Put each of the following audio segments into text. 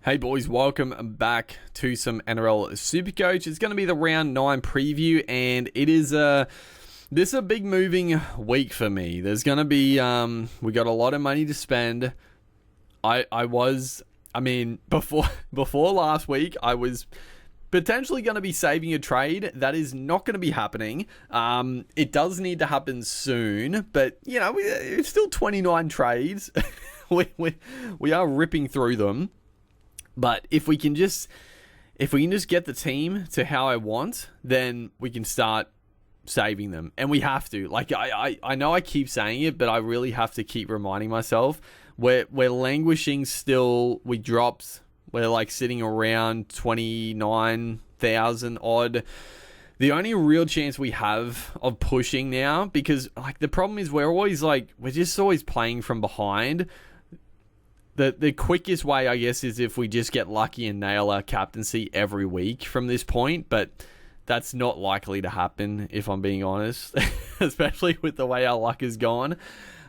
Hey boys, welcome back to some Nrl Supercoach. It's going to be the round 9 preview, and it is this is a big moving week for me. There's going to be we got a lot of money to spend. Before last week, I was potentially going to be saving a trade. That is not going to be happening. It does need to happen soon, but you know, it's still 29 trades. we are ripping through them. But if we can just get the team to how I want, then we can start saving them. And we have to. Like I know I keep saying it, but I really have to keep reminding myself. We're languishing still. We're like sitting around 29,000 odd. The only real chance we have of pushing now, because like the problem is we're just always playing from behind. The quickest way, I guess, is if we just get lucky and nail our captaincy every week from this point, but that's not likely to happen, if I'm being honest, especially with the way our luck has gone.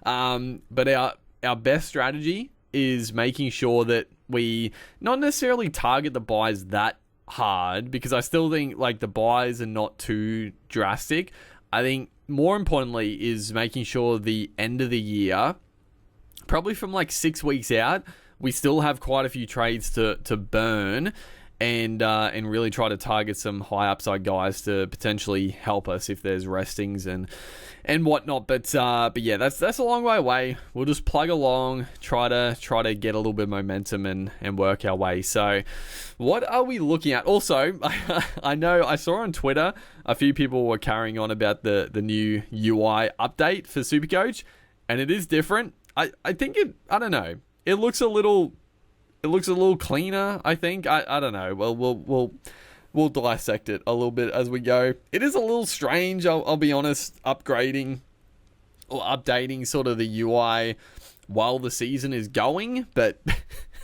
But our best strategy is making sure that we not necessarily target the buys that hard, because I still think like the buys are not too drastic. I think more importantly is making sure the end of the year, probably from like 6 weeks out, we still have quite a few trades to burn and really try to target some high upside guys to potentially help us if there's restings and whatnot. But yeah, that's a long way away. We'll just plug along, try to get a little bit of momentum and work our way. So what are we looking at? Also, I know I saw on Twitter a few people were carrying on about the new UI update for Supercoach, and it is different. I think I don't know. It looks a little cleaner, I think. I don't know. Well, we'll dissect it a little bit as we go. It is a little strange, I'll be honest, upgrading or updating sort of the UI while the season is going, but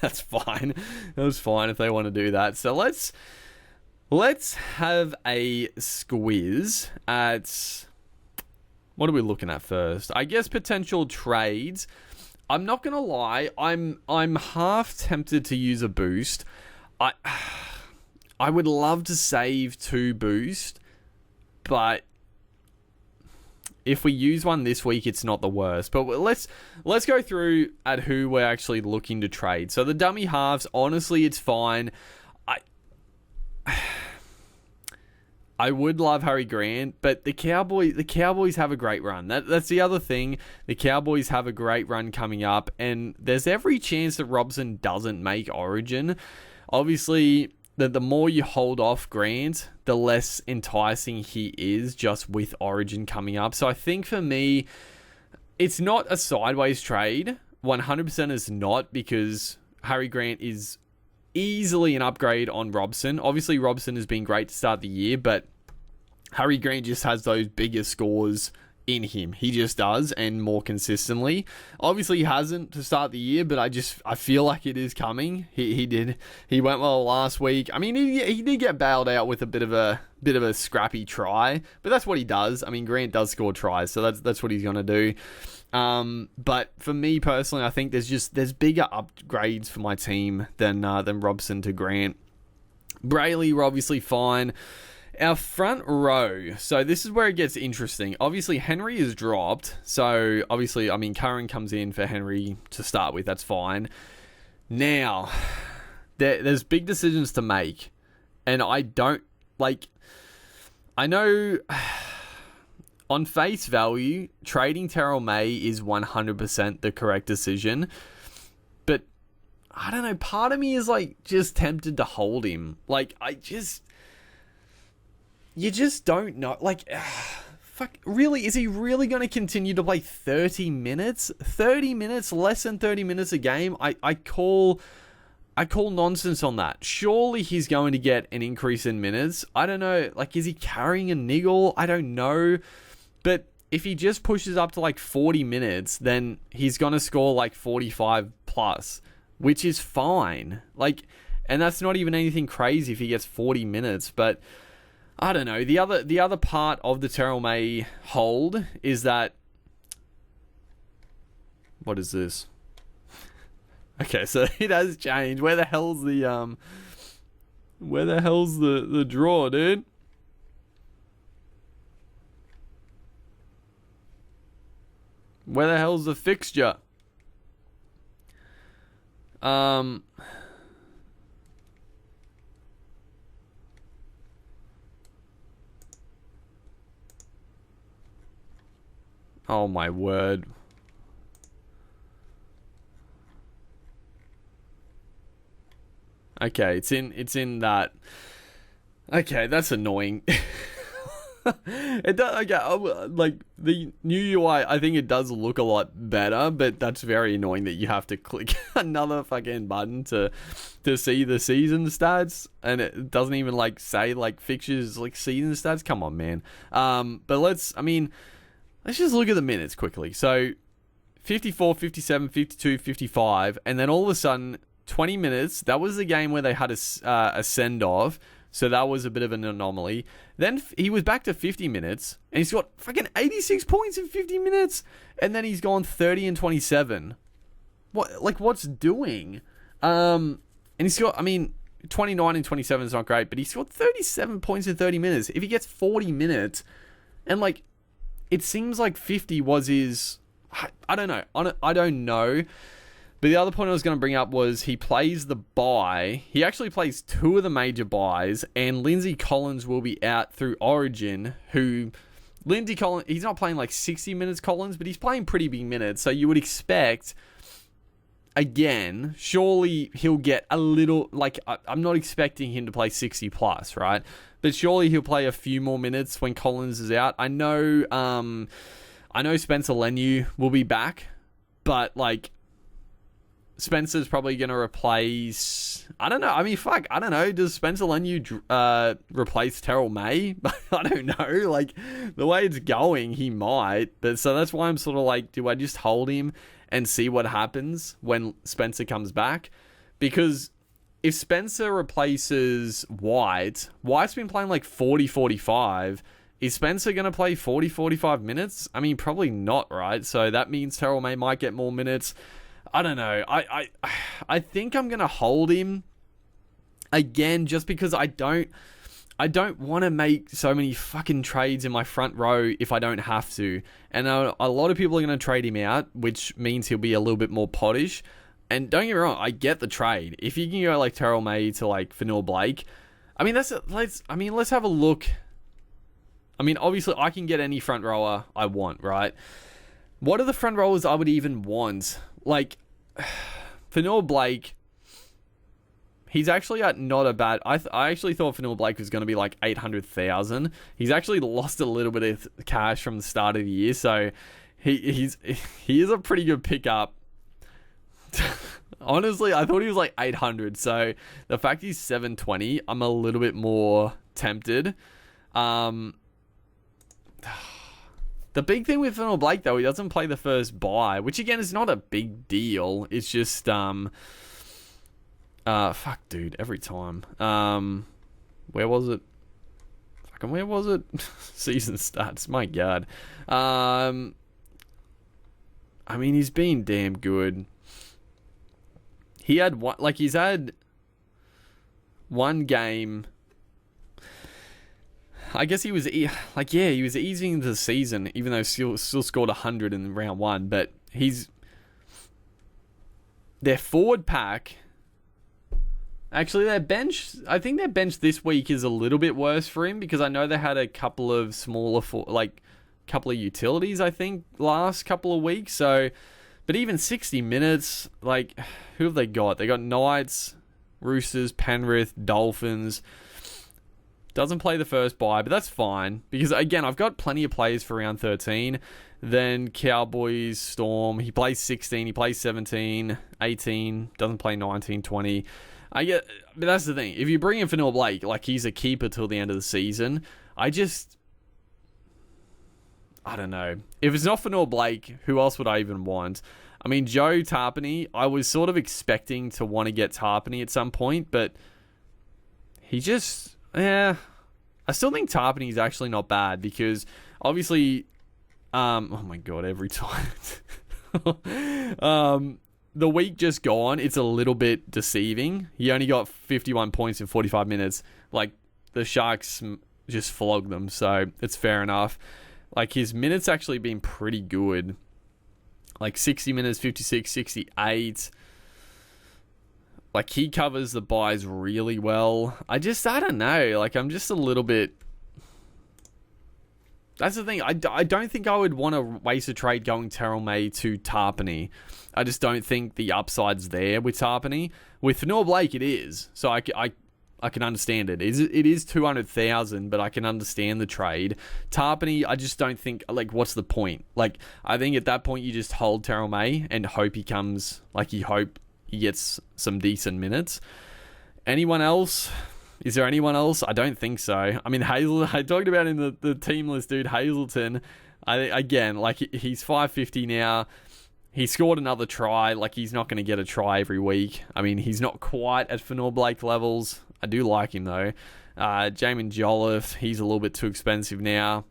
that's fine. It was fine if they want to do that. So let's have a squiz at, what are we looking at first? I guess potential trades. I'm not gonna lie, I'm half tempted to use a boost. I would love to save 2 boost, but if we use one this week, it's not the worst. But let's go through at who we're actually looking to trade. So the dummy halves, honestly, it's fine. I would love Harry Grant, but the Cowboys have a great run. That's the other thing. The Cowboys have a great run coming up, and there's every chance that Robson doesn't make Origin. Obviously, the more you hold off Grant, the less enticing he is just with Origin coming up. So I think for me, it's not a sideways trade. 100% is not, because Harry Grant is easily an upgrade on Robson. Obviously, Robson has been great to start the year, but Harry Grant just has those bigger scores in him. He just does, and more consistently. Obviously, he hasn't to start the year, but I feel like it is coming. He went well last week. I mean, he did get bailed out with a bit of a scrappy try, but that's what he does. I mean, Grant does score tries, so that's what he's gonna do. But for me personally, I think there's bigger upgrades for my team than Robson to Grant. Brayley, we're obviously fine. Our front row, so this is where it gets interesting. Obviously, Henry is dropped, so obviously, I mean, Curran comes in for Henry to start with, that's fine. Now, there's big decisions to make, and I know on face value, trading Terrell May is 100% the correct decision, but I don't know, part of me is like just tempted to hold him. Like, you just don't know. Like, fuck, really? Is he really going to continue to play 30 minutes? 30 minutes? Less than 30 minutes a game? I call nonsense on that. Surely he's going to get an increase in minutes. I don't know. Like, is he carrying a niggle? I don't know. But if he just pushes up to like 40 minutes, then he's going to score like 45 plus, which is fine. Like, and that's not even anything crazy if he gets 40 minutes, but I don't know. The other part of the Terrell May hold is that, what is this? Okay, so it has changed. Where the hell's the draw, dude? Where the hell's the fixture? Oh my word. Okay, it's in that. Okay, that's annoying. It does. Okay, like the new UI, I think it does look a lot better, but that's very annoying that you have to click another fucking button to see the season stats, and it doesn't even like say like fixtures like season stats. Come on, man. But let's just look at the minutes quickly. So 54, 57, 52, 55, and then all of a sudden 20 minutes. That was the game where they had a send off. So that was a bit of an anomaly. Then he was back to 50 minutes, and he's got fucking 86 points in 50 minutes. And then he's gone 30 and 27. What's doing? And he's got, 29 and 27 is not great, but he's got 37 points in 30 minutes. If he gets 40 minutes, and it seems like 50 was his, I don't know. I don't know. But the other point I was going to bring up was he plays the bye. He actually plays 2 of the major byes, and Lindsay Collins will be out through Origin, Lindsay Collins, he's not playing like 60 minutes Collins, but he's playing pretty big minutes. So you would expect, again, surely he'll get a little, I'm not expecting him to play 60 plus, right? But surely he'll play a few more minutes when Collins is out. I know Spencer Leniu will be back, but Spencer's probably going to replace... I don't know. I don't know. Does Spencer Leniu replace Terrell May? I don't know. The way it's going, he might. But so that's why I'm sort of do I just hold him and see what happens when Spencer comes back? Because if Spencer replaces White's been playing 40, 45. Is Spencer going to play 40, 45 minutes? Probably not, right? So that means Terrell May might get more minutes. I don't know. I think I'm gonna hold him again, just because I don't want to make so many fucking trades in my front row if I don't have to. And a lot of people are gonna trade him out, which means he'll be a little bit more pottish. And don't get me wrong, I get the trade. If you can go Terrell May to Fanil Blake, let's have a look. Obviously I can get any front rower I want, right? What are the front rowers I would even want? Fanil Blake, he's actually at not a bad... I actually thought Fanil Blake was going to be 800,000. He's actually lost a little bit of cash from the start of the year, so he is a pretty good pickup. Honestly, I thought he was 800, so the fact he's 720, I'm a little bit more tempted. The big thing with Fanil Blake, though, he doesn't play the first bye, which, again, is not a big deal. It's just, fuck, dude, every time. Where was it? Fucking, where was it? Season stats, my God. He's been damn good. He had he's had one game... I guess he was, he was easing into the season, even though still scored 100 in round 1. But their forward pack, actually their bench, I think their bench this week is a little bit worse for him, because I know they had a couple of smaller, couple of utilities, I think, last couple of weeks. So, but even 60 minutes, who have they got? They got Knights, Roosters, Penrith, Dolphins. Doesn't play the first bye, but that's fine. Because, again, I've got plenty of players for round 13. Then Cowboys, Storm. He plays 16. He plays 17, 18. Doesn't play 19, 20. But that's the thing. If you bring in Fanil Blake, he's a keeper till the end of the season. I don't know. If it's not Fanil Blake, who else would I even want? Joe Tarpany, I was sort of expecting to want to get Tarpany at some point, but he just... Yeah, I still think Tarpany's actually not bad, because obviously, oh my God, every time. the week just gone, it's a little bit deceiving. He only got 51 points in 45 minutes. Like, the Sharks just flogged them, so it's fair enough. Like, his minutes actually been pretty good. Like, 60 minutes, 56, 68. Like, he covers the buys really well. I don't know. Like, I'm just a little bit... That's the thing. I don't think I would want to waste a trade going Terrell May to Tarpany. I just don't think the upside's there with Tarpany. With Nrl Blake, it is. So I can understand it. It is 200,000, but I can understand the trade. Tarpany, I just don't think... Like, what's the point? Like, I think at that point, you just hold Terrell May and hope he comes... Like, you hope he gets some decent minutes. Anyone else? Is there anyone else? I don't think so. I mean, I talked about in the team list, dude, Hazleton. Again, like, he's 550 now. He scored another try. Like, he's not going to get a try every week. I mean, he's not quite at Nrl Blake levels. I do like him, though. Jamin Jolliffe, he's a little bit too expensive now.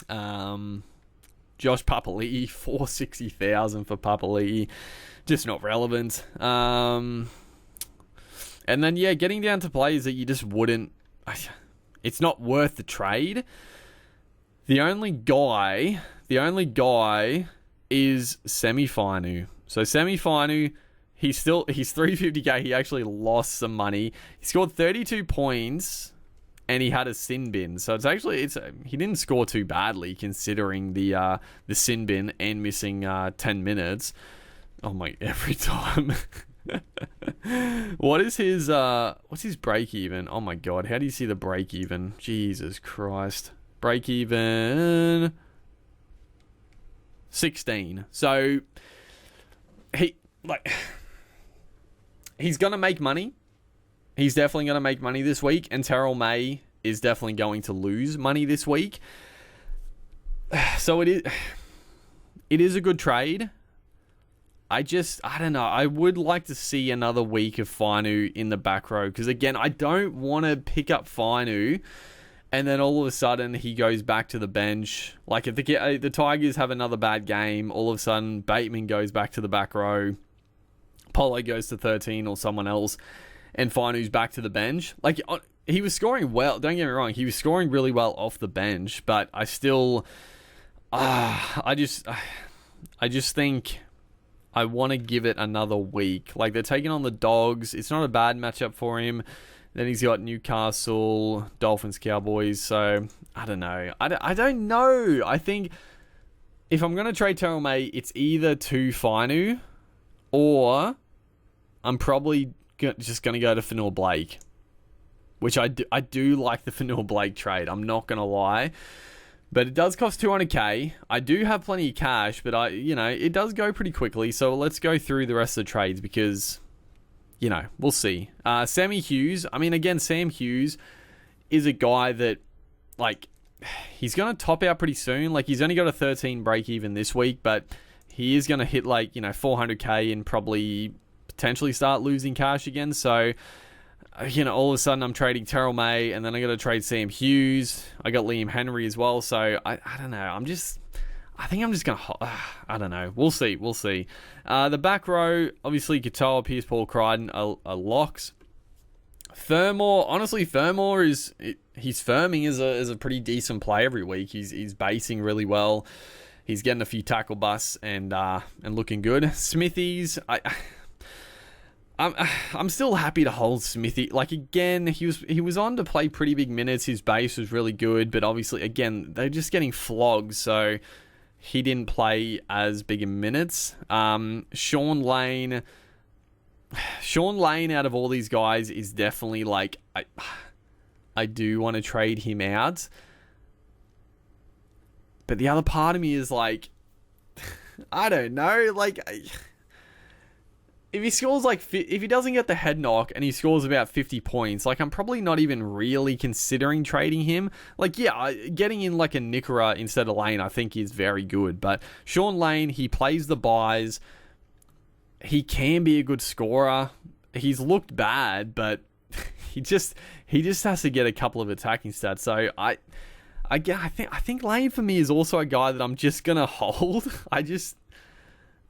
Josh Papali'i, 460,000 for Papali'i. Just not relevant. And then, yeah, getting down to players that you just wouldn't... It's not worth the trade. The only guy is Semi-Finu. So Semi-Finu, he's 350k. He actually lost some money. He scored 32 points and he had a sin bin. So he didn't score too badly considering the sin bin and missing 10 minutes. Oh my, every time. What's his break even? Oh my god, how do you see the break even? Jesus Christ. Break even 16. So he's gonna make money. He's definitely gonna make money this week, and Terrell May is definitely going to lose money this week. So it is a good trade. I don't know. I would like to see another week of Finu in the back row. Because, again, I don't want to pick up Finu and then all of a sudden he goes back to the bench. Like, if the Tigers have another bad game, all of a sudden Bateman goes back to the back row, Polo goes to 13 or someone else, and Finu's back to the bench. Like, he was scoring well. Don't get me wrong. He was scoring really well off the bench. But I still... I just think... I want to give it another week. Like, they're taking on the Dogs. It's not a bad matchup for him. Then he's got Newcastle, Dolphins, Cowboys. So, I don't know. I don't know. I think if I'm going to trade Terrell May, it's either to Finu or I'm probably just going to go to Nrl Blake. Which I do like the Nrl Blake trade. I'm not going to lie. But it does cost 200k. I do have plenty of cash, but it does go pretty quickly. So let's go through the rest of the trades because, we'll see. Sammy Hughes. I mean, again, Sam Hughes is a guy that, like, he's going to top out pretty soon. Like, he's only got a 13 break even this week, but he is going to hit 400k and probably potentially start losing cash again. So, all of a sudden I'm trading Terrell May and then I got to trade Sam Hughes. I got Liam Henry as well. So I don't know. I think I'm just going to, I don't know. We'll see. The back row, obviously Katoa, Pierce, Paul, Crichton are locks. Fermor he's firming as a pretty decent play every week. He's basing really well. He's getting a few tackle busts and looking good. Smithies, I'm still happy to hold Smithy. Like, again, he was on to play pretty big minutes. His base was really good, but obviously, again, they're just getting flogged, so he didn't play as big in minutes. Sean Lane out of all these guys is definitely like, I do want to trade him out. But the other part of me is like, I don't know, like... If he scores if he doesn't get the head knock and he scores about 50 points, like, I'm probably not even really considering trading him. Like, yeah, getting in like a Nickera instead of Lane, I think is very good. But Sean Lane, he plays the buys. He can be a good scorer. He's looked bad, but he just has to get a couple of attacking stats. So I think Lane for me is also a guy that I'm just gonna hold.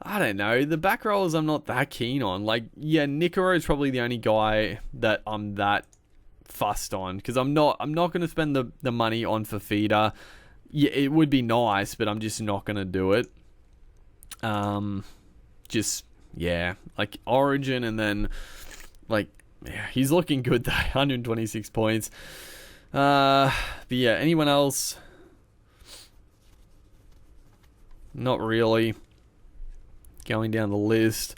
I don't know. The back rollers I'm not that keen on. Like, yeah, Nrl is probably the only guy that I'm that fussed on, because I'm not going to spend the money on Fafita. Yeah, it would be nice, but I'm just not going to do it. Like Origin, and then like, yeah, he's looking good though. 126 points. But yeah, anyone else? Not really. Going down the list.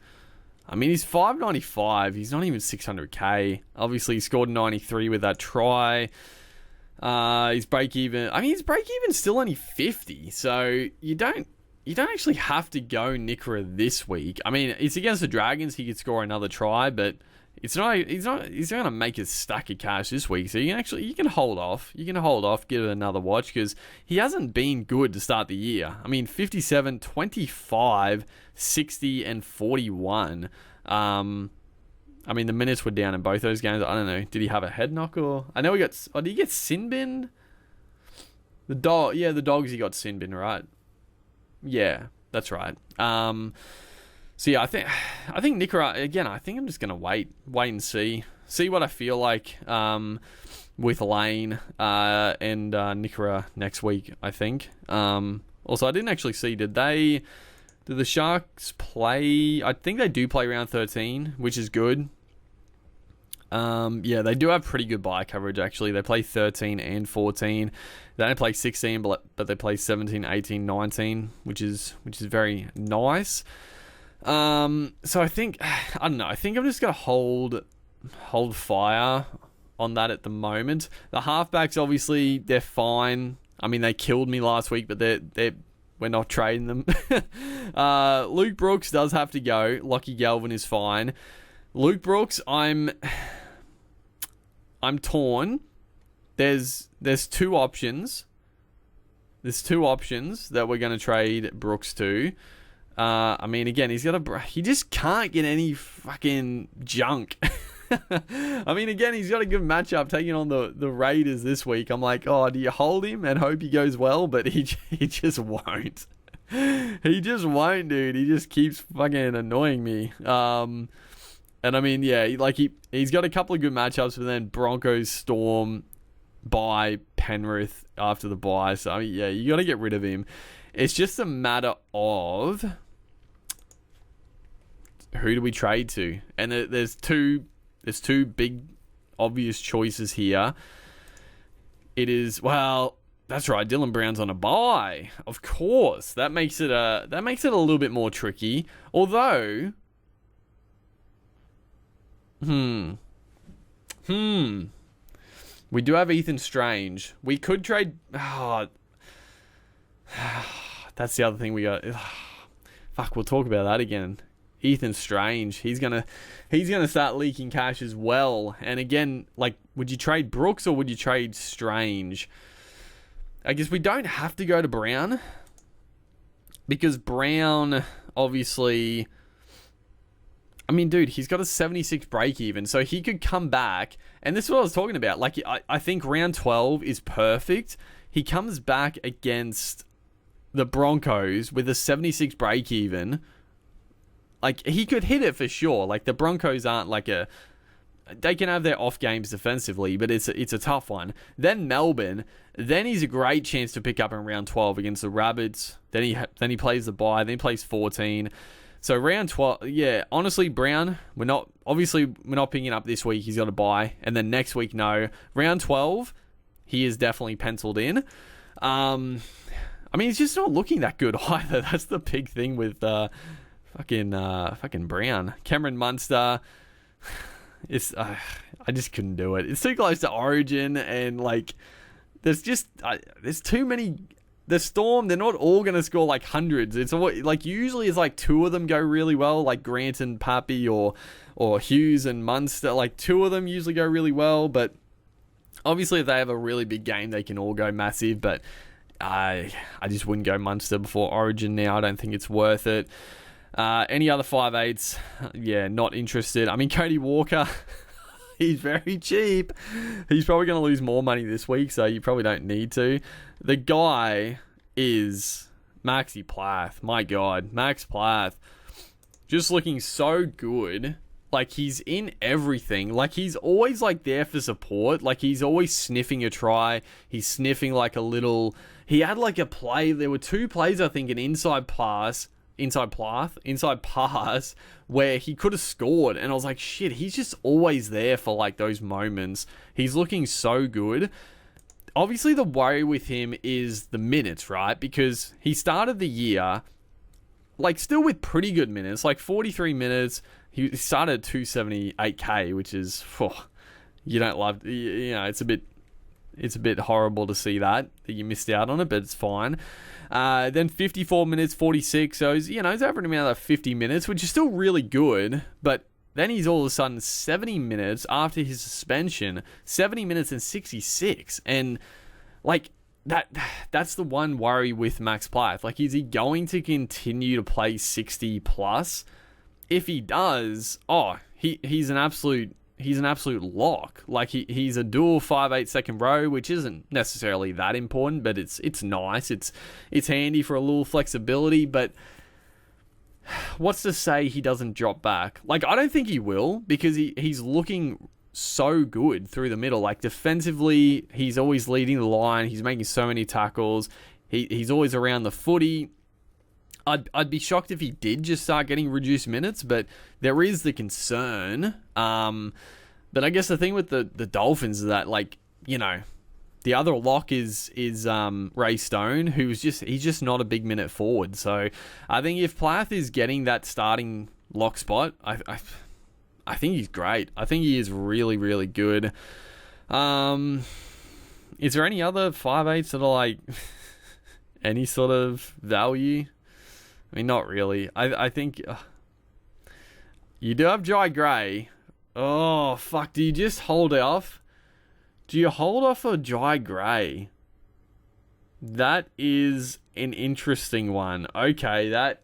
I mean, he's 595. He's not even 600k. Obviously, he scored 93 with that try. His break even. I mean, his break even's still only 50. So you don't actually have to go Nrl this week. I mean, it's against the Dragons. He could score another try, but he's not going to make a stack of cash this week. So you can hold off. You can hold off, give it another watch, because he hasn't been good to start the year. I mean, 57, 25, 60, and 41. I mean, the minutes were down in both those games. I don't know. Did he have a head knock, or I know he got? Oh, did he get sin bin? The dogs. He got sin bin, right? Yeah, that's right. So yeah, I think Nrl again. I think I'm just gonna wait and see what I feel like with Lane and Nrl next week. I think. Also, I didn't actually see. Did the Sharks play? I think they do play round 13, which is good. Yeah, they do have pretty good bye coverage, actually. They play 13 and 14. They don't play 16, but they play 17, 18, 19, which is very nice. So I think, I don't know, I think I'm just going to hold fire on that at the moment. The halfbacks, obviously, they're fine. I mean, they killed me last week, but we're not trading them. Luke Brooks does have to go. Lockie Galvin is fine. Luke Brooks, I'm torn. There's two options. There's two options that we're going to trade Brooks to. I mean, again, he just can't get any fucking junk. I mean, again, he's got a good matchup taking on the Raiders this week. I'm like, oh, do you hold him and hope he goes well? But he just won't. He just won't, dude. He just keeps fucking annoying me. And I mean, yeah, he's got a couple of good matchups, but then Broncos, Storm, bye, Penrith after the bye. So I mean, yeah, you got to get rid of him. It's just a matter of who do we trade to, and there's two big obvious choices here. It is, well, that's right, Dylan Brown's on a bye, of course. That makes it a little bit more tricky. Although, we do have Ethan Strange. We could trade. That's the other thing we got. Fuck, we'll talk about that again. Ethan Strange, he's gonna start leaking cash as well. And again, like, would you trade Brooks or would you trade Strange? I guess we don't have to go to Brown, because Brown, obviously, I mean, dude, he's got a 76 break even, so he could come back. And this is what I was talking about. Like, I think round 12 is perfect. He comes back against the Broncos with a 76 break even. Like, he could hit it for sure. Like, the Broncos aren't like they can have their off games defensively, but it's a tough one. Then Melbourne, then he's a great chance to pick up in round 12 against the Rabbits. Then he plays the bye, then he plays 14. So round 12, yeah, honestly, Brown, we're not picking up this week. He's got a bye, and then next week, no. Round 12, he is definitely penciled in. I mean, he's just not looking that good either. That's the big thing with fucking Brown. Cameron Munster, I just couldn't do it. It's too close to Origin, and like, there's too many. The Storm, they're not all going to score like hundreds. It's like, usually it's like two of them go really well, like Grant and Pappy, or Hughes and Munster. Like, two of them usually go really well, but obviously if they have a really big game, they can all go massive. But I just wouldn't go Munster before Origin now. I don't think it's worth it. Any other 5'8"s, yeah, not interested. I mean, Cody Walker, he's very cheap. He's probably going to lose more money this week, so you probably don't need to. The guy is Maxi Plath. My God. Max Plath. Just looking so good. Like, he's in everything. Like, he's always, like, there for support. Like, he's always sniffing a try. He's sniffing, like, a little... He had, like, a play. There were 2 plays, I think, an inside pass, where he could have scored. And I was like, shit, he's just always there for, like, those moments. He's looking so good. Obviously, the worry with him is the minutes, right? Because he started the year, like, still with pretty good minutes, like 43 minutes. He started at 278k, which is, you don't love, you know, it's a bit horrible to see that you missed out on it, but it's fine. Then 54 minutes, 46. So he's averaging about 50 minutes, which is still really good. But then he's all of a sudden 70 minutes after his suspension, 70 minutes and 66. And like that's the one worry with Max Plath. Like, is he going to continue to play 60 plus? If he does, he's an absolute lock. Like, he's a dual 5/8 second row, which isn't necessarily that important, but it's nice. It's handy for a little flexibility, but what's to say he doesn't drop back? Like, I don't think he will, because he's looking so good through the middle. Like, defensively, he's always leading the line. He's making so many tackles. He's always around the footy. I'd be shocked if he did just start getting reduced minutes, but there is the concern. But I guess the thing with the Dolphins is that, like, you know, the other lock is Ray Stone, he's just not a big minute forward. So I think if Plath is getting that starting lock spot, I think he's great. I think he is really, really good. Is there any other 5/8s that are like any sort of value? I mean, not really. I think you do have Jai Gray. Oh, fuck. Do you just hold off? Do you hold off for Jai Gray? That is an interesting one. Okay, that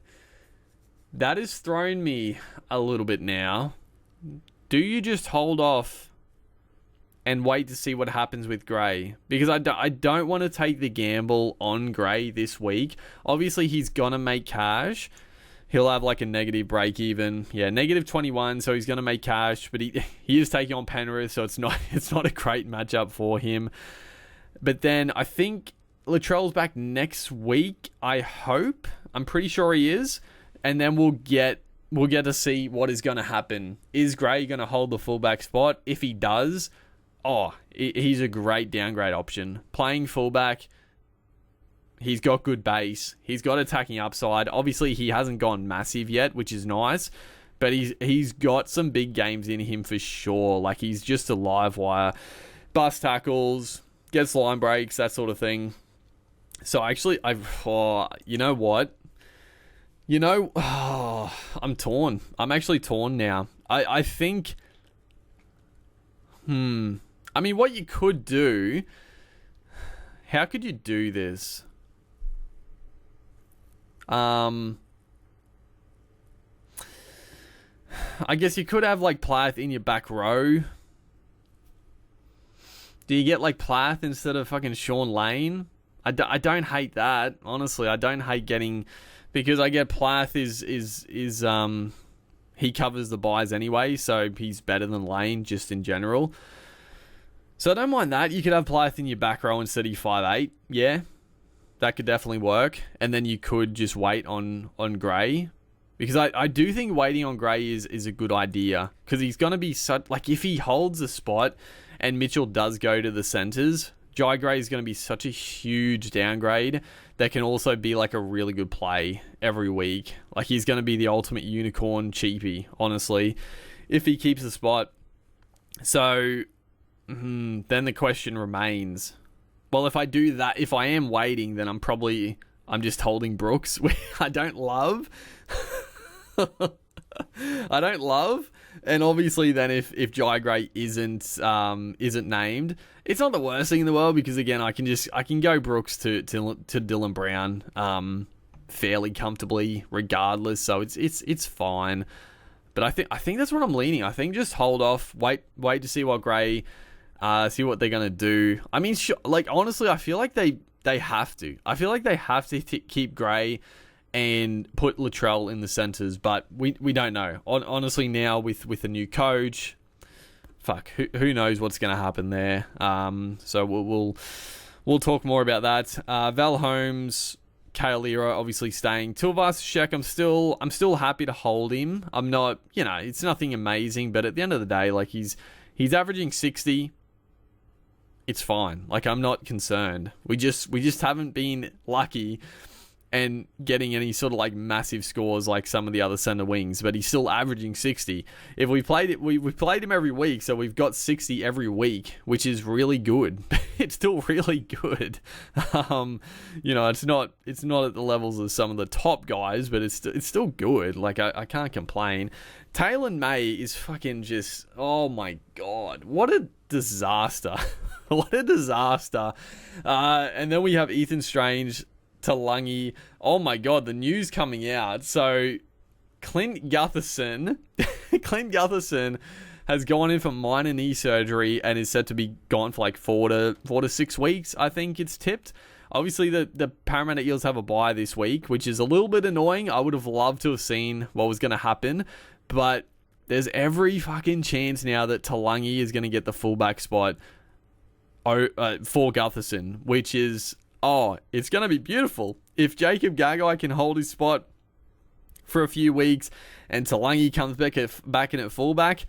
has thrown me a little bit now. Do you just hold off and wait to see what happens with Gray? Because I don't want to take the gamble on Gray this week. Obviously, he's going to make cash. He'll have like a negative break even. Yeah, negative 21, so he's going to make cash. But he is taking on Penrith, so it's not a great matchup for him. But then I think Latrell's back next week, I hope. I'm pretty sure he is. And then we'll get to see what is going to happen. Is Gray going to hold the fullback spot? If he does... he's a great downgrade option. Playing fullback, he's got good base. He's got attacking upside. Obviously, he hasn't gone massive yet, which is nice. But he's got some big games in him for sure. Like, he's just a live wire. Bust tackles, gets line breaks, that sort of thing. So actually, you know what? I'm torn. I'm actually torn now. I think... I mean, what you could do... How could you do this? I guess you could have, like, Plath in your back row. Do you get, like, Plath instead of fucking Sean Lane? I don't hate that. Honestly, I don't hate getting... Because I get Plath is he covers the buys anyway, so he's better than Lane just in general. So I don't mind that. You could have Plath in your back row instead of your 5'8". Yeah, that could definitely work. And then you could just wait on Gray. Because I do think waiting on Gray is a good idea. Because he's going to be such... Like, if he holds the spot and Mitchell does go to the centres, Jai Gray is going to be such a huge downgrade that can also be like a really good play every week. Like, he's going to be the ultimate unicorn cheapie, honestly, if he keeps the spot. So... then the question remains, well, if I do that, if I am waiting, then I'm just holding Brooks, which I don't love. And obviously then if Jai Gray isn't named, it's not the worst thing in the world, because again, I can go Brooks to Dylan Brown fairly comfortably regardless, so it's fine. But I think that's what I'm leaning. I think just hold off, wait to see what Gray, see what they're gonna do. I mean, like, honestly, I feel like they they have to. I feel like they have to keep Gray and put Latrell in the centres, but we don't know. Honestly, now with a new coach, who knows what's going to happen there. So we'll talk more about that. Val Holmes, Kaelira obviously staying. Tuivasa-Sheck, I'm still happy to hold him. I'm not, it's nothing amazing, but at the end of the day, like he's averaging 60. It's fine. Like, I'm not concerned. We just haven't been lucky and getting any sort of like massive scores like some of the other center wings, but he's still averaging 60. If we played it, we played him every week, so we've got 60 every week, which is really good. It's still really good. It's not at the levels of some of the top guys, but it's still good. Like, I can't complain. Taylor May is fucking just, oh my God, what a disaster. What a disaster. And then we have Ethan Strange, Talangi. Oh my God, the news coming out. So Clint Gutherson has gone in for minor knee surgery and is said to be gone for like 4 to 6 weeks, I think it's tipped. Obviously, the Parramatta Eels have a bye this week, which is a little bit annoying. I would have loved to have seen what was going to happen, but there's every fucking chance now that Talangi is going to get the fullback spot for Gutherson, which is, it's going to be beautiful. If Jacob Gagai can hold his spot for a few weeks and Talangi comes back in at fullback,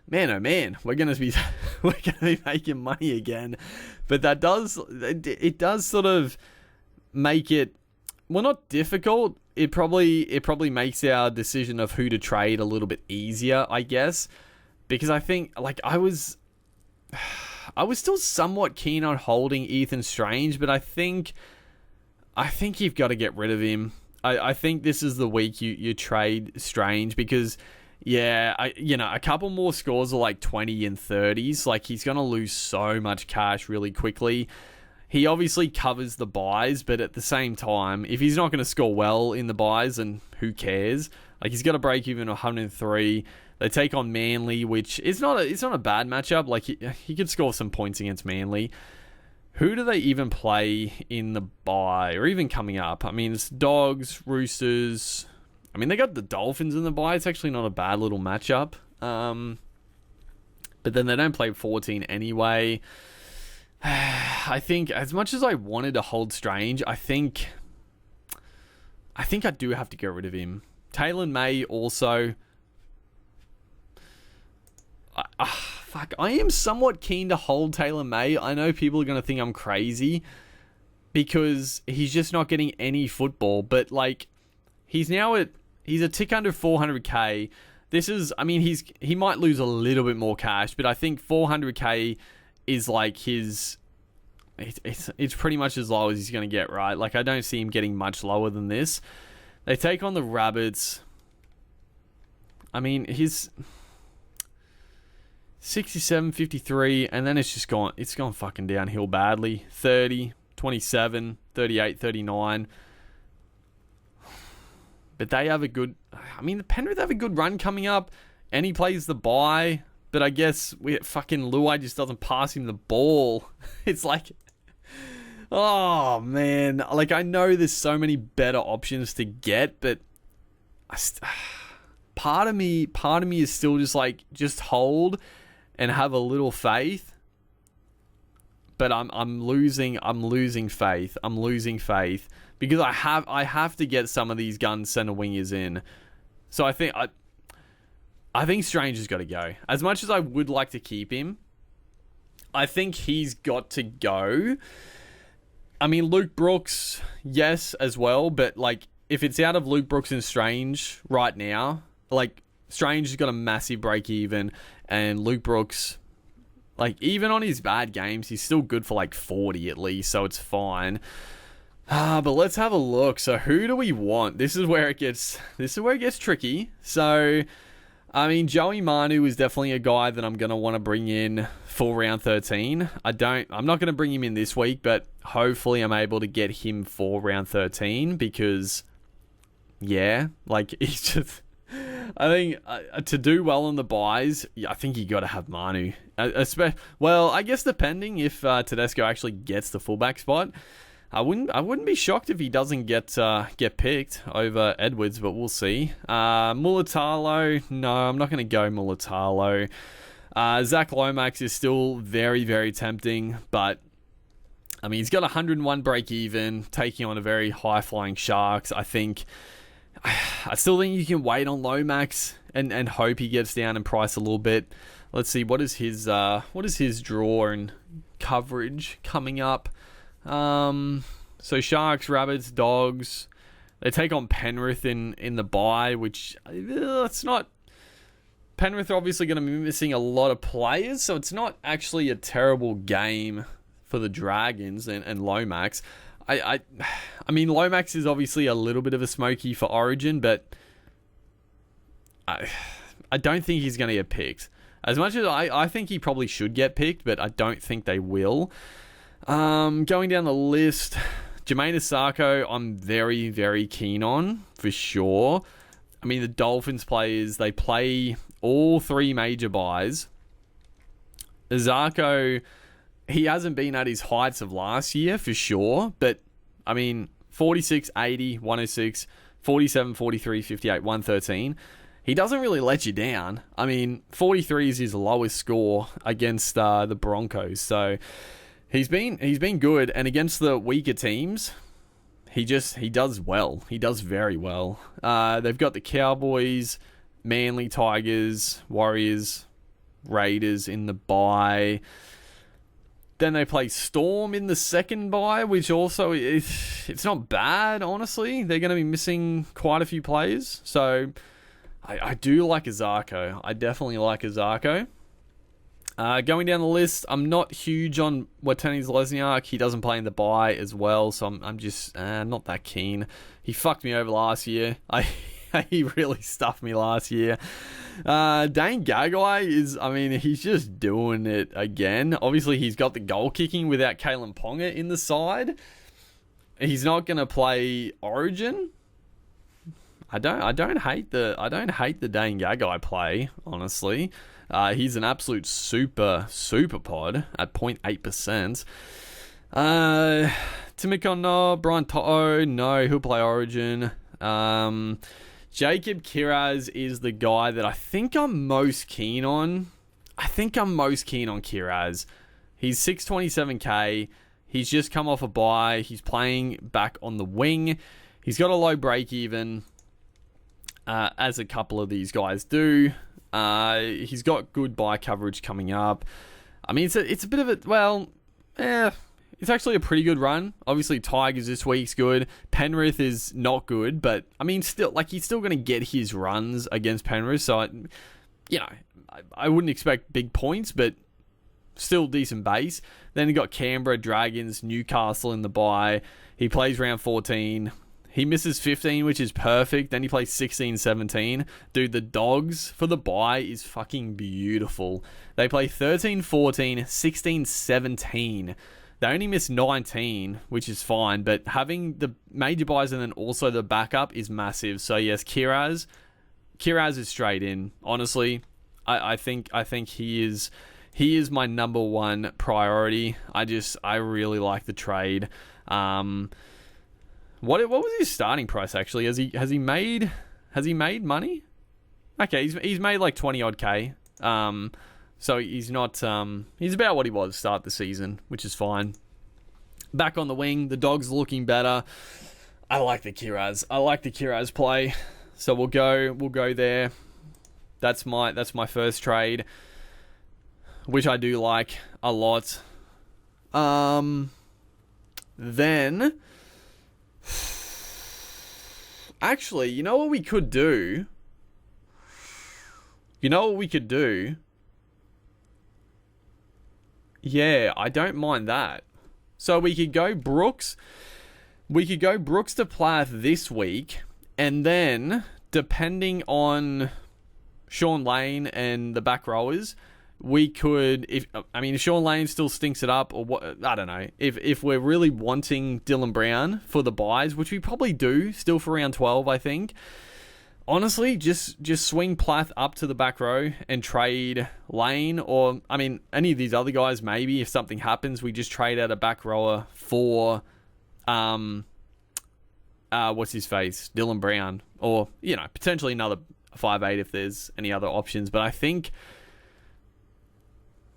man, oh man, we're going to be making money again. But it does sort of make it, well, not difficult. It probably makes our decision of who to trade a little bit easier, I guess, because I think, like, I was still somewhat keen on holding Ethan Strange, but I think you've got to get rid of him. I think this is the week you trade Strange because, a couple more scores are like 20 and 30s. Like, he's going to lose so much cash really quickly. He obviously covers the buys, but at the same time, if he's not going to score well in the buys, then who cares? Like, he's got to break even 103. They take on Manly, which is not a bad matchup. Like, he could score some points against Manly. Who do they even play in the bye or even coming up? I mean, it's Dogs, Roosters. I mean, they got the Dolphins in the bye. It's actually not a bad little matchup. But then they don't play 14 anyway. I think as much as I wanted to hold Strange, I think I do have to get rid of him. Taylor May also. I am somewhat keen to hold Taylor May. I know people are going to think I'm crazy because he's just not getting any football, but like he's a tick under 400k. He might lose a little bit more cash, but I think 400k is like it's pretty much as low as he's going to get, right? Like, I don't see him getting much lower than this. They take on the Rabbits. I mean, his 67, 53, and then it's gone fucking downhill badly. 30, 27, 38, 39. But they have the Penrith have a good run coming up, and he plays the bye. But I guess fucking Luai just doesn't pass him the ball. It's like, oh man, like, I know there's so many better options to get, but part of me is still just like, just hold and have a little faith. But I'm losing faith. I'm losing faith because I have to get some of these gun center wingers in. So I think Strange has got to go. As much as I would like to keep him, I think he's got to go. I mean, Luke Brooks, yes, as well. But, like, if it's out of Luke Brooks and Strange right now, like, Strange has got a massive break even. And Luke Brooks, like, even on his bad games, he's still good for, like, 40 at least. So it's fine. But let's have a look. So who do we want? This is where it gets tricky. So, I mean, Joey Manu is definitely a guy that I'm going to want to bring in for round 13. I'm not going to bring him in this week, but hopefully I'm able to get him for round 13 because, yeah, like, he's just, I think to do well on the buys, I think you got to have Manu. Well, I guess depending if Tedesco actually gets the fullback spot. I wouldn't be shocked if he doesn't get picked over Edwards, but we'll see. Mulatalo, no, I'm not going to go Mulatalo. Zach Lomax is still very, very tempting, but I mean, he's got 101 break even, taking on a very high flying Sharks. I still think you can wait on Lomax and hope he gets down in price a little bit. Let's see, what is his draw and coverage coming up? So Sharks, Rabbits, Dogs. They take on Penrith in the bye, which it's not. Penrith are obviously going to be missing a lot of players, so it's not actually a terrible game for the Dragons and Lomax. I mean, Lomax is obviously a little bit of a smoky for Origin, but I don't think he's going to get picked. As much as I think he probably should get picked, but I don't think they will. Going down the list, Jermaine Asako, I'm very, very keen on, for sure. I mean, the Dolphins players, they play all three major buys. Asako, he hasn't been at his heights of last year, for sure. But, I mean, 46, 80, 106, 47, 43, 58, 113. He doesn't really let you down. I mean, 43 is his lowest score against the Broncos. So he's been good, and against the weaker teams, he does well. He does very well. They've got the Cowboys, Manly, Tigers, Warriors, Raiders in the bye. Then they play Storm in the second bye, which also it's not bad, honestly. They're going to be missing quite a few players. So I do like Asako. I definitely like Asako. Going down the list, I'm not huge on Watene-Zelezniak. He doesn't play in the bye as well, so I'm just not that keen. He fucked me over last year. He really stuffed me last year. Dane Gagai he's just doing it again. Obviously, he's got the goal kicking without Kalen Ponga in the side. He's not going to play Origin. I don't hate the Dane Gagai play, honestly. He's an absolute super pod at 0.8%. Timikon, no. Brian To'o, no. He'll play Origin. Jacob Kiraz is the guy that I think I'm most keen on. Kiraz. He's 627k. He's just come off a bye. He's playing back on the wing. He's got a low break even, as a couple of these guys do. He's got good bye coverage coming up. I mean, it's a bit of it's actually a pretty good run. Obviously, Tigers this week's good. Penrith is not good, but I mean, still, he's still going to get his runs against Penrith. So, I wouldn't expect big points, but still decent base. Then you got Canberra, Dragons, Newcastle in the bye. He plays round 14. He misses 15, which is perfect. Then he plays 16, 17. Dude, the Dogs for the bye is fucking beautiful. They play 13, 14, 16, 17. They only miss 19, which is fine, but having the major buys and then also the backup is massive. So yes, Kiraz is straight in. Honestly, I think he is my number one priority. I really like the trade. What was his starting price actually? Has he made money? Okay, he's made like 20 odd K. So he's not he's about what he was to start the season, which is fine. Back on the wing, the Dogs looking better. I like the Kiraz play. So we'll go there. That's my first trade, which I do like a lot. Then actually, you know what we could do? Yeah, I don't mind that. So we could go Brooks. We could go Brooks to Plath this week, and then depending on Sean Lane and the back rowers, we could, if Sean Lane still stinks it up, or what, I don't know. If we're really wanting Dylan Brown for the buys, which we probably do, still for round 12, I think. Honestly, just swing Plath up to the back row and trade Lane, or any of these other guys. Maybe if something happens, we just trade out a back rower for what's his face? Dylan Brown. Or, potentially another 5'8" if there's any other options. But I think...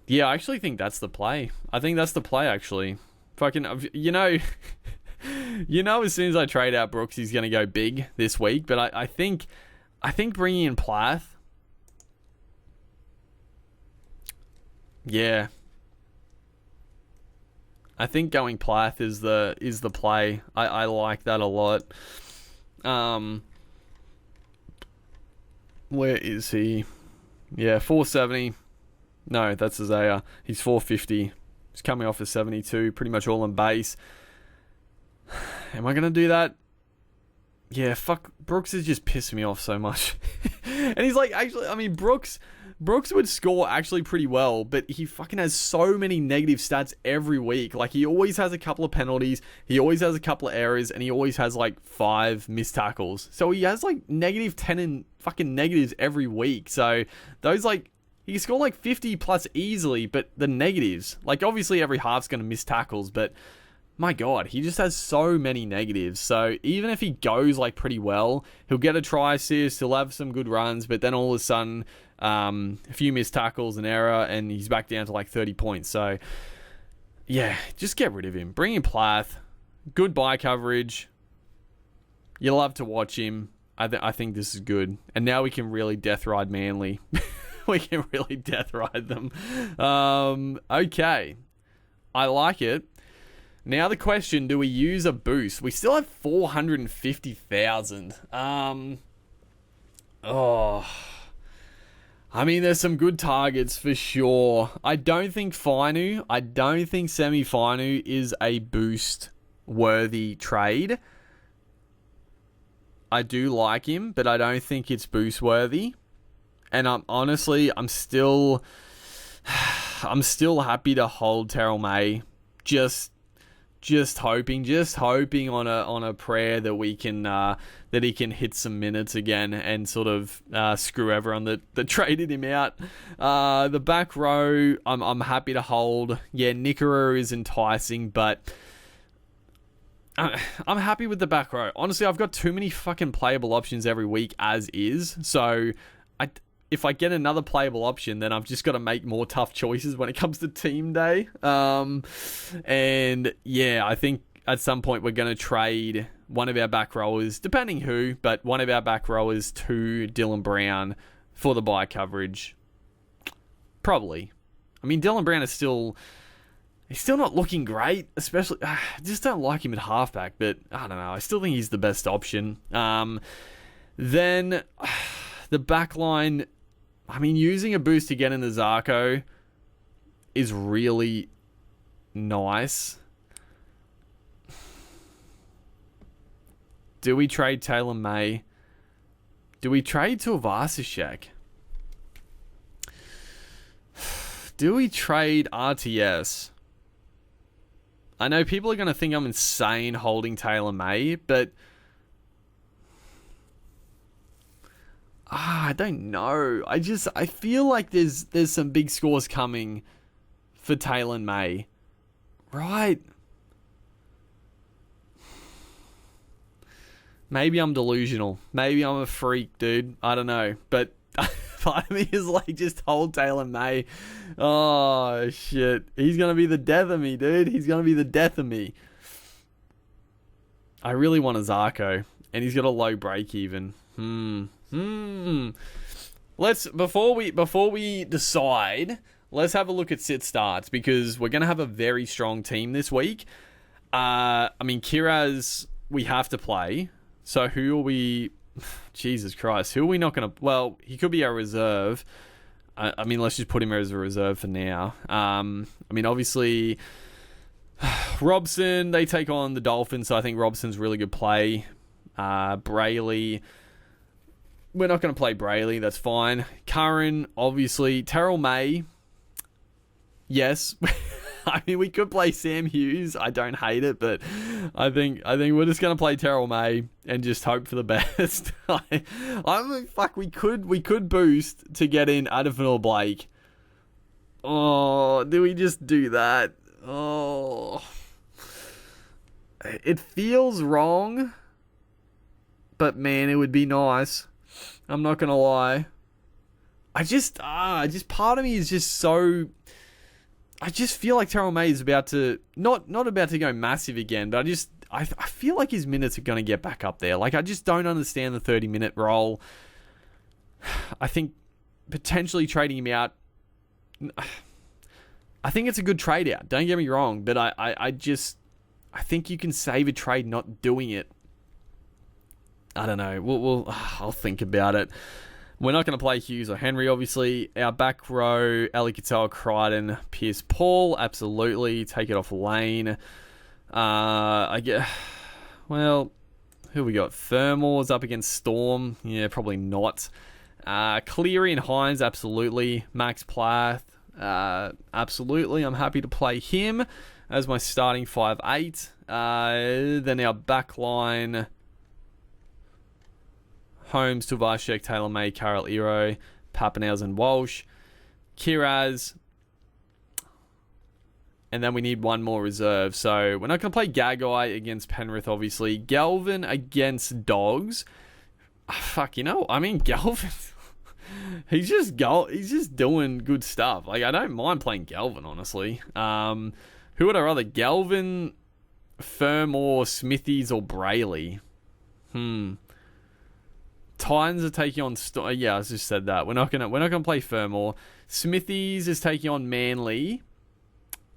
Yeah, I actually think that's the play. Actually. Fucking, as soon as I trade out Brooks, he's going to go big this week. But I think bringing in Plath... Yeah. I think going Plath is the play. I like that a lot. Where is he? Yeah, 470. No, that's Isaiah. He's 450. He's coming off a 72, pretty much all in base. Am I going to do that? Yeah, fuck. Brooks is just pissing me off so much. And he's like, actually, I mean, Brooks would score actually pretty well, but he fucking has so many negative stats every week. Like, he always has a couple of penalties, he always has a couple of errors, and he always has like 5 missed tackles. So he has like negative 10 and fucking negatives every week. So those, like, he can score like 50 plus easily, but the negatives, like, obviously every half's going to miss tackles, but my God, he just has so many negatives. So even if he goes like pretty well, he'll get a try assist, he'll have some good runs, but then all of a sudden, a few missed tackles, an error, and he's back down to like 30 points. So yeah, just get rid of him. Bring in Plath. Good buy coverage. You love to watch him. I think this is good. And now we can really death ride Manly. We can really death ride them. Okay. I like it. Now the question, do we use a boost? We still have 450,000. I mean, there's some good targets for sure. I don't think Semi Fainu is a boost-worthy trade. I do like him, but I don't think it's boost-worthy. And I'm still happy to hold Terrell May. Just hoping on a prayer that we can that he can hit some minutes again and sort of screw everyone that traded him out. The back row, I'm happy to hold. Yeah, Nikora is enticing, but I'm happy with the back row. Honestly, I've got too many fucking playable options every week as is. So if I get another playable option, then I've just got to make more tough choices when it comes to team day. And yeah, I think at some point we're going to trade one of our back rowers, depending who, but one of our back rowers to Dylan Brown for the buy coverage. Probably. I mean, Dylan Brown is he's still not looking great, especially, I just don't like him at halfback, but I don't know. I still think he's the best option. Then the back line, I mean, using a boost to get in the Zarko is really nice. Do we trade Taylor May? Do we trade to Avasashek? Do we trade RTS? I know people are going to think I'm insane holding Taylor May, but I don't know. I feel like there's some big scores coming for Taylor May. Right? Maybe I'm delusional. Maybe I'm a freak, dude. I don't know. But part of me is like, just hold Taylor May. Oh, shit. He's going to be the death of me, dude. He's going to be the death of me. I really want a Zarko. And he's got a low break even. Let's before we decide, let's have a look at sit starts, because we're gonna have a very strong team this week. I mean, Kiraz we have to play. So who are we? Jesus Christ, who are we not gonna? Well, he could be our reserve. I mean, let's just put him as a reserve for now. I mean, obviously, Robson, they take on the Dolphins, so I think Robson's really good play. Brayley, we're not going to play Brayley, that's fine. Curran, obviously. Terrell May, yes. I mean, we could play Sam Hughes. I don't hate it, but I think we're just going to play Terrell May and just hope for the best. We could boost to get in Adafin or Blake. Oh, do we just do that? Oh. it feels wrong, but man, it would be nice. I'm not gonna lie. I just part of me is just so. I just feel like Terrell May is about to not about to go massive again, but I feel like his minutes are gonna get back up there. Like, I just don't understand the 30-minute role. I think potentially trading him out. I think it's a good trade out. Don't get me wrong, but I think you can save a trade not doing it. I don't know. I'll think about it. We're not going to play Hughes or Henry, obviously. Our back row, Ali Cattell, Crichton, Pierce, Paul. Absolutely. Take it off Lane. I get. Well, who we got? Thermore's up against Storm. Yeah, probably not. Cleary and Hines, absolutely. Max Plath, absolutely. I'm happy to play him as my starting 5'8". Then our back line. Holmes, Tuvashek, Taylor May, Carroll Ero, Papenhuyzen and Walsh, Kiraz, and then we need one more reserve. So we're not going to play Gagai against Penrith, obviously. Galvin against Dogs. Galvin, he's just doing good stuff. Like, I don't mind playing Galvin, honestly. Who would I rather? Galvin, Fermor, Smithies, or Brayley? Titans are taking on. I just said that. We're not gonna play Fermor. Smithies is taking on Manly.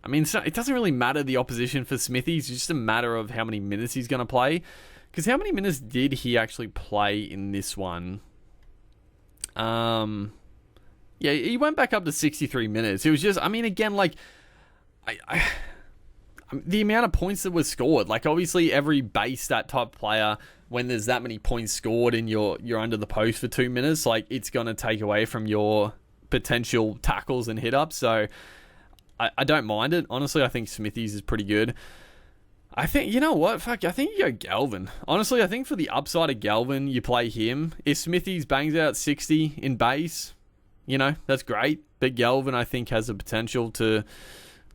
I mean, it doesn't really matter the opposition for Smithies. It's just a matter of how many minutes he's gonna play. Because how many minutes did he actually play in this one? He went back up to 63 minutes. It was just, again, like, the amount of points that were scored. Like, obviously, every base stat type player, when there's that many points scored and you're under the post for 2 minutes, like, it's going to take away from your potential tackles and hit-ups. So, I don't mind it. Honestly, I think Smithies is pretty good. I think, you know what? Fuck, I think you go Galvin. Honestly, I think for the upside of Galvin, you play him. If Smithies bangs out 60 in base, that's great. But Galvin, I think, has the potential to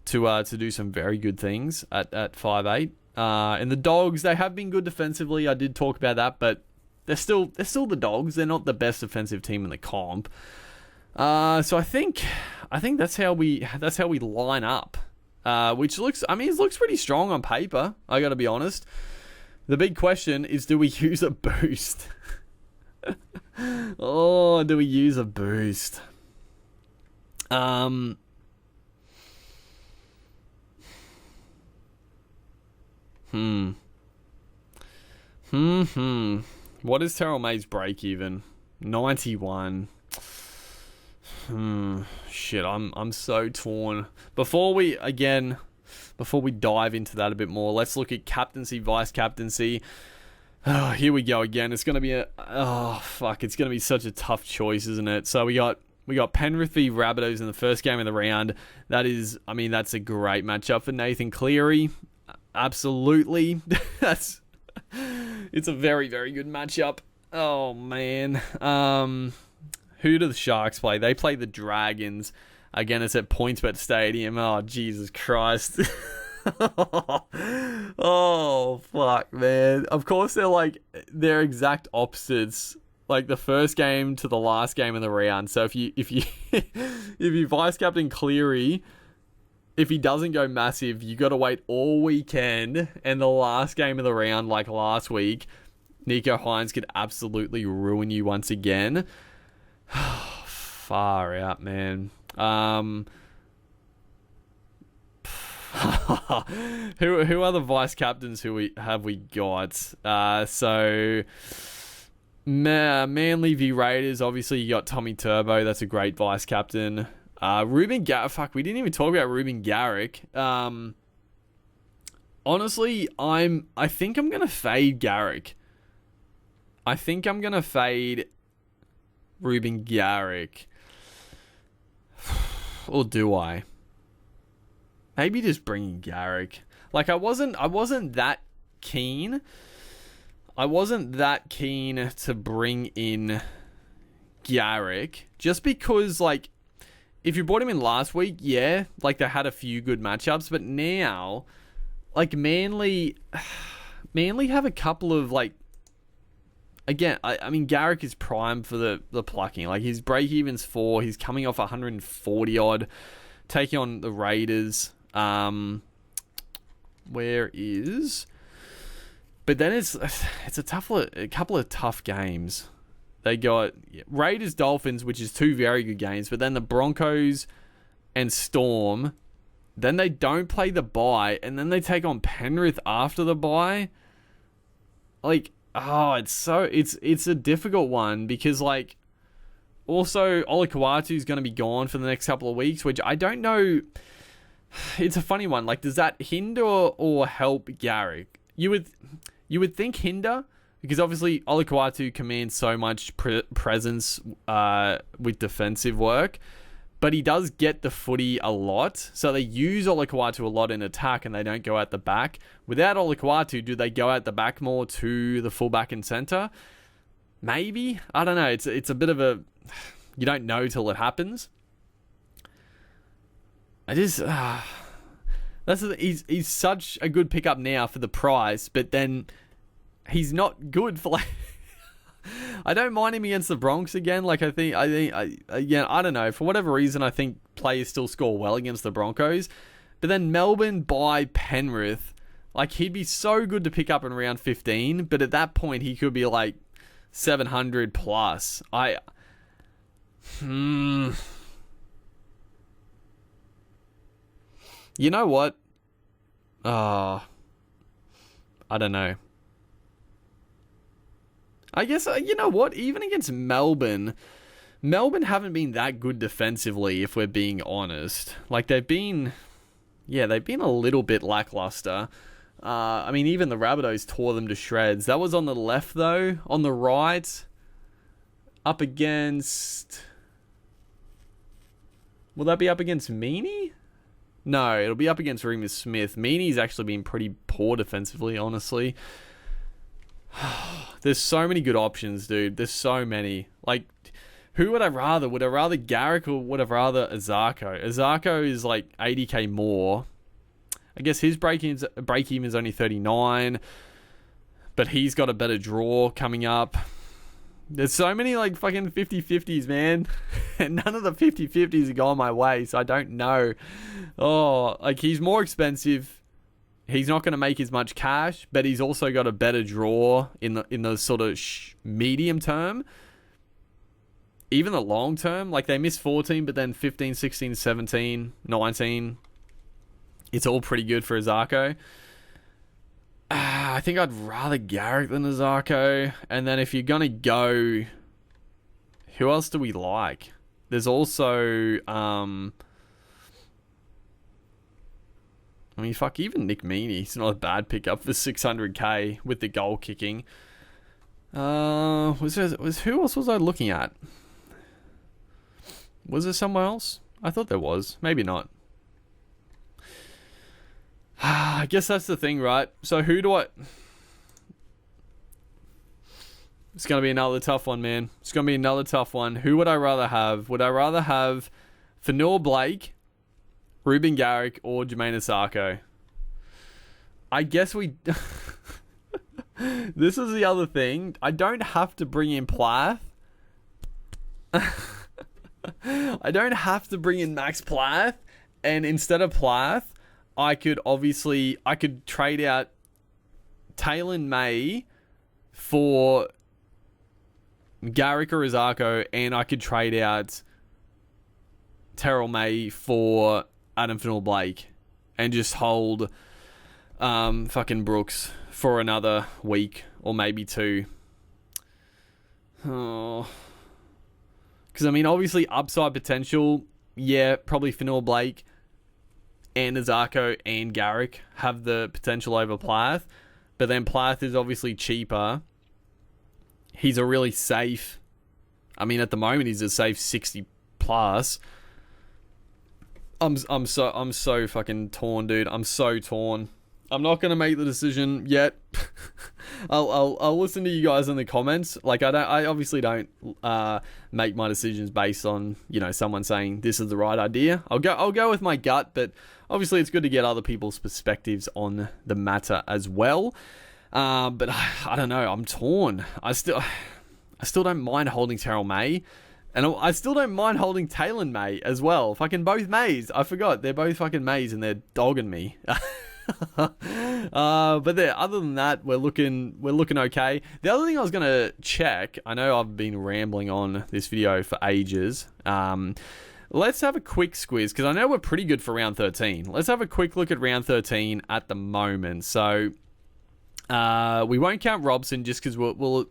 do some very good things at 5'8". And the Dogs, they have been good defensively. I did talk about that, but they're still the Dogs. They're not the best defensive team in the comp. So I think that's how we line up. Which looks pretty strong on paper. I got to be honest. The big question is, do we use a boost? Do we use a boost? What is Terrell May's break even? 91. Shit, I'm so torn. Before we dive into that a bit more, let's look at captaincy, vice captaincy. Oh, here we go again. It's gonna be it's gonna be such a tough choice, isn't it? So we got Penrith v Rabbitohs in the first game of the round. That's a great matchup for Nathan Cleary. Absolutely. It's a very, very good matchup. Oh man. Who do the Sharks play? They play the Dragons. Again, it's at PointsBet Stadium. Oh, Jesus Christ. Oh, fuck, man. Of course, they're exact opposites. Like, the first game to the last game of the round. So if you vice captain Cleary, if he doesn't go massive, you got to wait all weekend. And the last game of the round, like last week, Nico Hines could absolutely ruin you once again. Far out, man. Who are the vice captains who we got? So Manly v Raiders. Obviously, you got Tommy Turbo. That's a great vice captain. Ruben Garrick. Fuck, we didn't even talk about Ruben Garrick. Honestly, I think I'm gonna fade Garrick. I think I'm gonna fade Ruben Garrick. Or do I? Maybe just bringing Garrick. Like, I wasn't that keen. I wasn't that keen to bring in Garrick. Just because, like, if you brought him in last week, yeah, like, they had a few good matchups. But now, like Manly have a couple of like. Again, I mean, Garrick is primed for the plucking. Like, his break-even's 4. He's coming off 140-odd, taking on the Raiders. Where is... But then it's a couple of tough games. They got Raiders, Dolphins, which is 2 very good games. But then the Broncos and Storm. Then they don't play the bye. And then they take on Penrith after the bye. Like... Oh, it's a difficult one because, like, also Olakau'atu is going to be gone for the next couple of weeks, which I don't know. It's a funny one. Like, does that hinder or help Garrick? You would think hinder because obviously Olakau'atu commands so much presence with defensive work, but he does get the footy a lot. So they use Olakau'atu a lot in attack and they don't go out the back. Without Olakau'atu, do they go out the back more to the fullback and centre? Maybe. I don't know. It's a bit of a... You don't know till it happens. He's such a good pickup now for the price, but then he's not good for like... I don't mind him against the Bronx again. Like, I don't know. For whatever reason, I think players still score well against the Broncos. But then Melbourne by Penrith, like, he'd be so good to pick up in round 15. But at that point, he could be like 700 plus. You know what? I don't know. I guess, you know what? Even against Melbourne haven't been that good defensively, if we're being honest. Like, they've been a little bit lackluster. I mean, even the Rabbitohs tore them to shreds. That was on the left, though. On the right, up against... Will that be up against Meaney? No, it'll be up against Remus Smith. Meaney's actually been pretty poor defensively, honestly. There's so many good options, dude. There's so many. Like, who would I rather? Would I rather Garrick or would I rather Azarko? Azarko is like 80k more. I guess his break-even is only 39, but he's got a better draw coming up. There's so many like fucking 50-50s, man. And none of the 50-50s are going my way, so I don't know. Oh, like, he's more expensive. He's not going to make as much cash, but he's also got a better draw in the sort of medium term. Even the long term, like, they missed 14, but then 15, 16, 17, 19. It's all pretty good for Azarko. I think I'd rather Garrick than Azarko. And then if you're going to go... Who else do we like? There's also... I mean, fuck, even Nick Meaney. He's not a bad pickup for 600k with the goal kicking. Who else was I looking at? Was there somewhere else? I thought there was. Maybe not. I guess that's the thing, right? So who do I... It's going to be another tough one, man. It's going to be another tough one. Who would I rather have? Would I rather have Fanua Blake, Ruben Garrick, or Jermaine Asako? I guess we... This is the other thing. I don't have to bring in Plath. I don't have to bring in Max Plath. And instead of Plath, I could trade out Taylor May for Garrick or Azarko, and I could trade out Terrell May for Adam Fanua-Blake and just hold fucking Brooks for another week or maybe 2. Oh. Because, I mean, obviously upside potential, yeah, probably Fanua-Blake and Azarko and Garrick have the potential over Plath. But then Plath is obviously cheaper. He's a really safe... I mean, at the moment, he's a safe 60 plus. I'm so fucking torn, dude. I'm so torn. I'm not gonna make the decision yet. I'll listen to you guys in the comments. Like, I obviously don't make my decisions based on, you know, someone saying this is the right idea. I'll go with my gut, but obviously it's good to get other people's perspectives on the matter as well. But I don't know. I'm torn. I still don't mind holding Terrell May. And I still don't mind holding Taylor May as well. Fucking both Mays. I forgot. They're both fucking Mays and they're dogging me. But there, other than that, we're looking okay. The other thing I was going to check, I know I've been rambling on this video for ages. Let's have a quick squiz, because I know we're pretty good for round 13. Let's have a quick look at round 13 at the moment. So, we won't count Robson just because we'll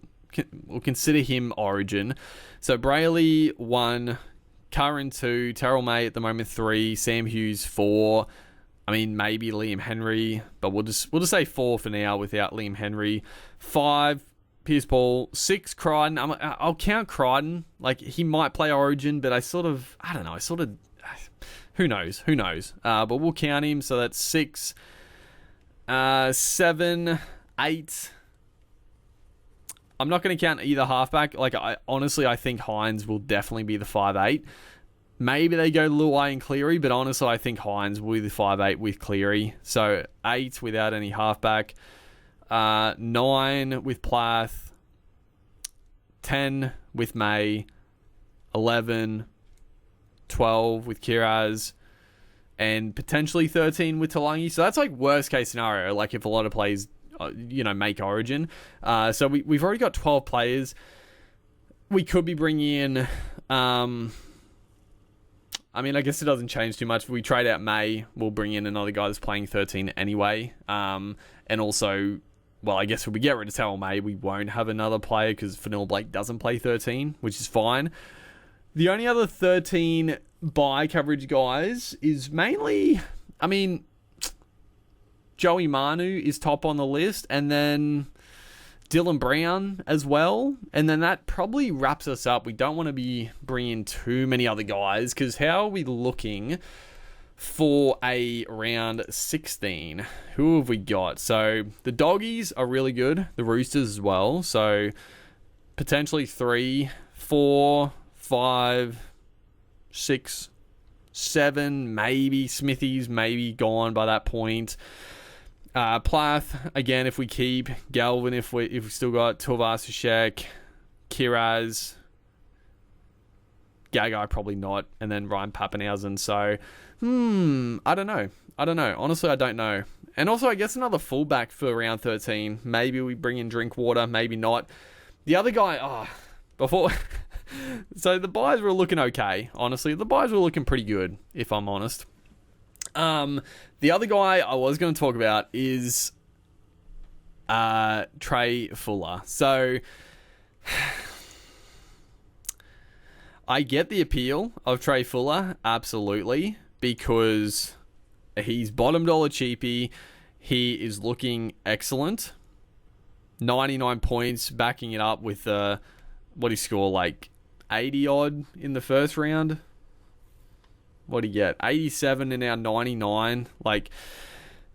consider him Origin. So Brayley 1, Curran 2, Terrell May at the moment 3, Sam Hughes 4. I mean, maybe Liam Henry, but we'll just say 4 for now without Liam Henry. 5, Pierce Paul. 6, Crichton. I'll count Crichton. Like, he might play Origin, but I don't know. Who knows? But we'll count him. So that's 6, 7, 8. I'm not going to count either halfback. Like, I think Hines will definitely be the 5'8". Maybe they go Luai and Cleary, but honestly, I think Hines will be the 5'8" with Cleary. So 8 without any halfback. 9 with Plath. 10 with May. 11, 12 with Kiraz. And potentially 13 with Talangi. So that's like worst case scenario. Like if a lot of players, make Origin. So we've already got 12 players. We could be bringing in... I guess it doesn't change too much. If we trade out May, we'll bring in another guy that's playing 13 anyway. And also, I guess if we get rid of Terrell May, we won't have another player because Fanil Blake doesn't play 13, which is fine. The only other 13 buy coverage guys is mainly... Joey Manu is top on the list, and then Dylan Brown as well. And then that probably wraps us up. We don't want to be bringing too many other guys, because how are we looking for a round 16? Who have we got? So the Doggies are really good. The Roosters as well. So potentially 3, 4, 5, 6, 7, maybe Smithies, maybe gone by that point. Plath, again, if we keep. Galvin, if we still got. Tuivasa-Sheck, Kiraz, Gagai, probably not. And then Ryan Pappenhausen. So, I don't know. Honestly, I don't know. And also, I guess another fullback for round 13. Maybe we bring in Drinkwater, maybe not. The other guy, before... So the buys were looking okay, honestly. The buys were looking pretty good, if I'm honest. The other guy I was going to talk about is Trey Fuller. So I get the appeal of Trey Fuller, absolutely, because he's bottom dollar cheapy. He is looking excellent. 99 points, backing it up with what he scored, like 80 odd in the first round. What do you get? 87 and now 99. Like,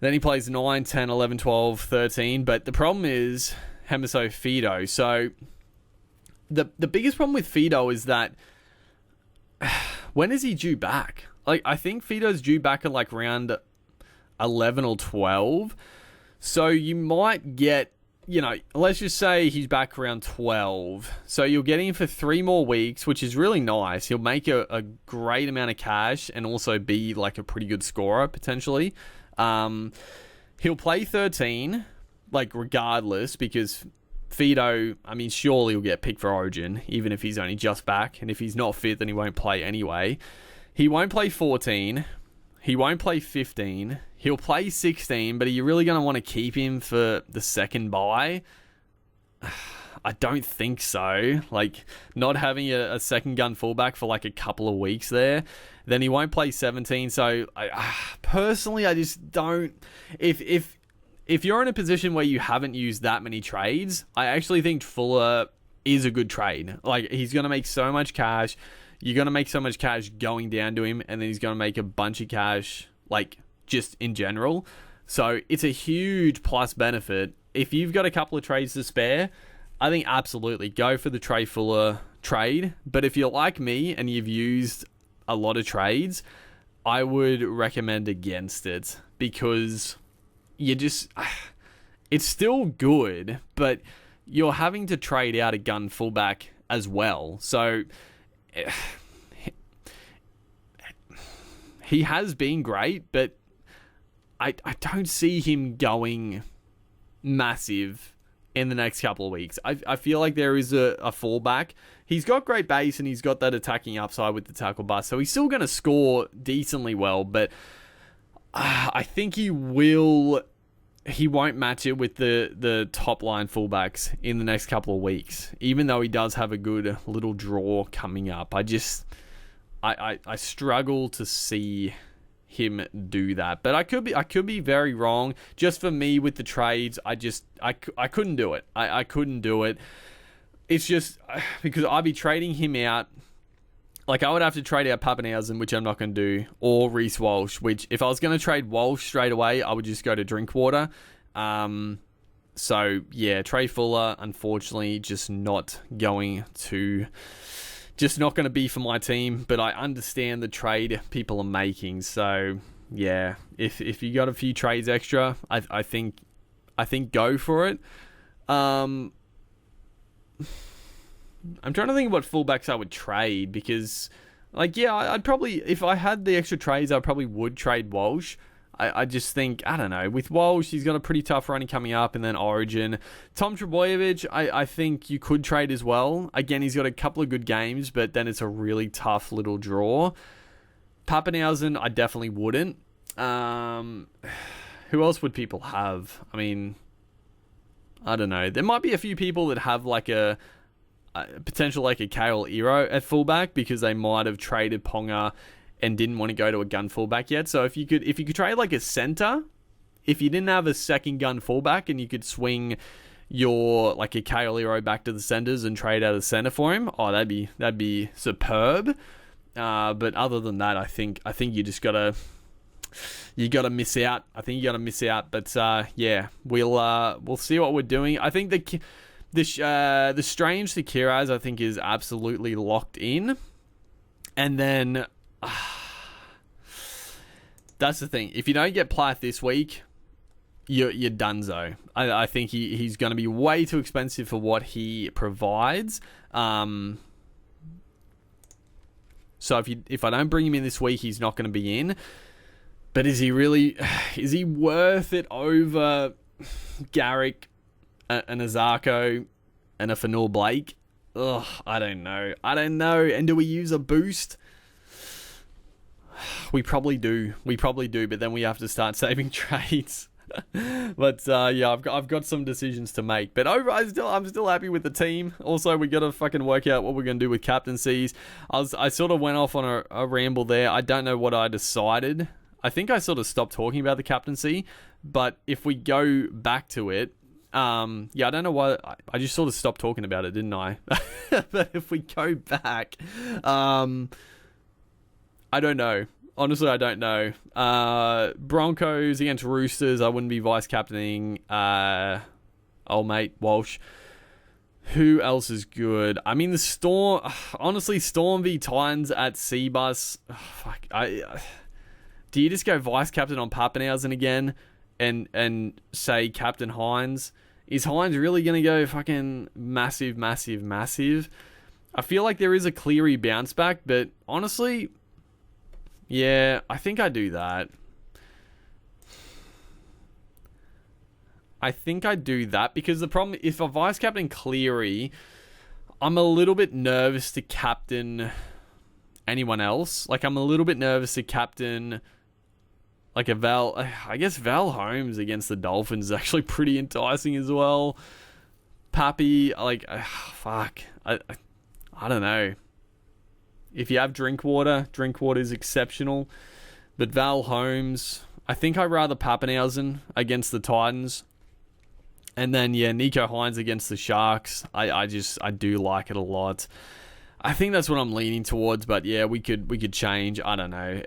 then he plays 9, 10, 11, 12, 13. But the problem is Hemiso Fido. So the biggest problem with Fido is that when is he due back? Like, I think Fido's due back at like round 11 or 12. So you might get, let's just say he's back around 12. So you'll get him for 3 more weeks, which is really nice. He'll make a great amount of cash and also be like a pretty good scorer, potentially. He'll play 13, like regardless, because Fido, surely he'll get picked for Origin, even if he's only just back. And if he's not fit, then he won't play anyway. He won't play 14. He won't play 15. He'll play 16, but are you really going to want to keep him for the second bye? I don't think so. Like, not having a second gun fullback for like a couple of weeks there. Then he won't play 17. So, personally, I just don't... If you're in a position where you haven't used that many trades, I actually think Fuller is a good trade. Like, he's going to make so much cash. You're going to make so much cash going down to him, and then he's going to make a bunch of cash, like, just in general. So it's a huge plus benefit. If you've got a couple of trades to spare, I think absolutely go for the Trey Fuller trade. But if you're like me and you've used a lot of trades, I would recommend against it because it's still good, but you're having to trade out a gun fullback as well. So he has been great, but I don't see him going massive in the next couple of weeks. I feel like there is a fallback. He's got great base and he's got that attacking upside with the tackle bust, so he's still going to score decently well, but I think he won't match it with the top line fullbacks in the next couple of weeks, even though he does have a good little draw coming up. I struggle to see him do that, but I could be very wrong. Just for me with the trades, I couldn't do it. I couldn't do it. It's just because I'd be trading him out. Like, I would have to trade out Pappenhausen, which I'm not going to do, or Reece Walsh, which if I was going to trade Walsh straight away, I would just go to Drinkwater. So yeah, Trey Fuller, unfortunately, just not going to be for my team, but I understand the trade people are making. So yeah, if you got a few trades extra, I think go for it. I'm trying to think of what fullbacks I would trade because, like, yeah, I'd probably, if I had the extra trades, I probably would trade Walsh. I just think, I don't know, with Walsh, he's got a pretty tough running coming up and then Origin. Tom Trbojevic, I think you could trade as well. Again, he's got a couple of good games, but then it's a really tough little draw. Pappenhausen, I definitely wouldn't. Who else would people have? I mean, I don't know. There might be a few people that have like a potential like a Kale Iro at fullback because they might have traded Ponga and didn't want to go to a gun fullback yet. So if you could trade like a center, if you didn't have a second gun fullback and you could swing your like a Kale Iro back to the centers and trade out a center for him, oh, that'd be superb. But other than that, I think you just gotta miss out. I think you gotta miss out. But yeah, we'll see what we're doing. I think the Strange to Kiraz, I think, is absolutely locked in. And then that's the thing. If you don't get Plath this week, you're donezo. I think he's going to be way too expensive for what he provides. So if I don't bring him in this week, he's not going to be in. But is he worth it over Garrick, an Azarko, and a Fanul Blake? Ugh, I don't know. And do we use a boost? We probably do, but then we have to start saving trades. But yeah, I've got some decisions to make. But I'm still happy with the team. Also, we got to fucking work out what we're gonna do with captaincies. I sort of went off on a ramble there. I don't know what I decided. I think I sort of stopped talking about the captaincy. But if we go back to it, yeah, I don't know why I just sort of stopped talking about it, didn't I? But if we go back, I don't know. Honestly, I don't know. Broncos against Roosters, I wouldn't be vice captaining. Old mate Walsh. Who else is good? I mean, the Storm. Honestly, Storm v Titans at Seabus. Fuck. Do you just go vice captain on Pappenhausen again, and say Captain Hines? Is Hines really gonna go fucking massive? I feel like there is a Cleary bounce back, but honestly, yeah, I think I do that. Because the problem, if I vice captain Cleary, I'm a little bit nervous to captain anyone else. Like, I'm a little bit nervous to captain like a Val. I guess Val Holmes against the Dolphins is actually pretty enticing as well. Pappy, like, fuck. I don't know. If you have Drinkwater is exceptional. But Val Holmes, I think I'd rather Pappenhausen against the Titans. And then, yeah, Nico Hines against the Sharks. I do like it a lot. I think that's what I'm leaning towards, but yeah, we could change. I don't know.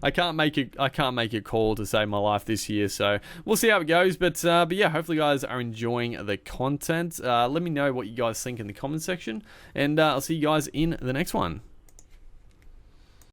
I can't make a call to save my life this year, so we'll see how it goes. But yeah, hopefully you guys are enjoying the content. Let me know what you guys think in the comment section, and I'll see you guys in the next one.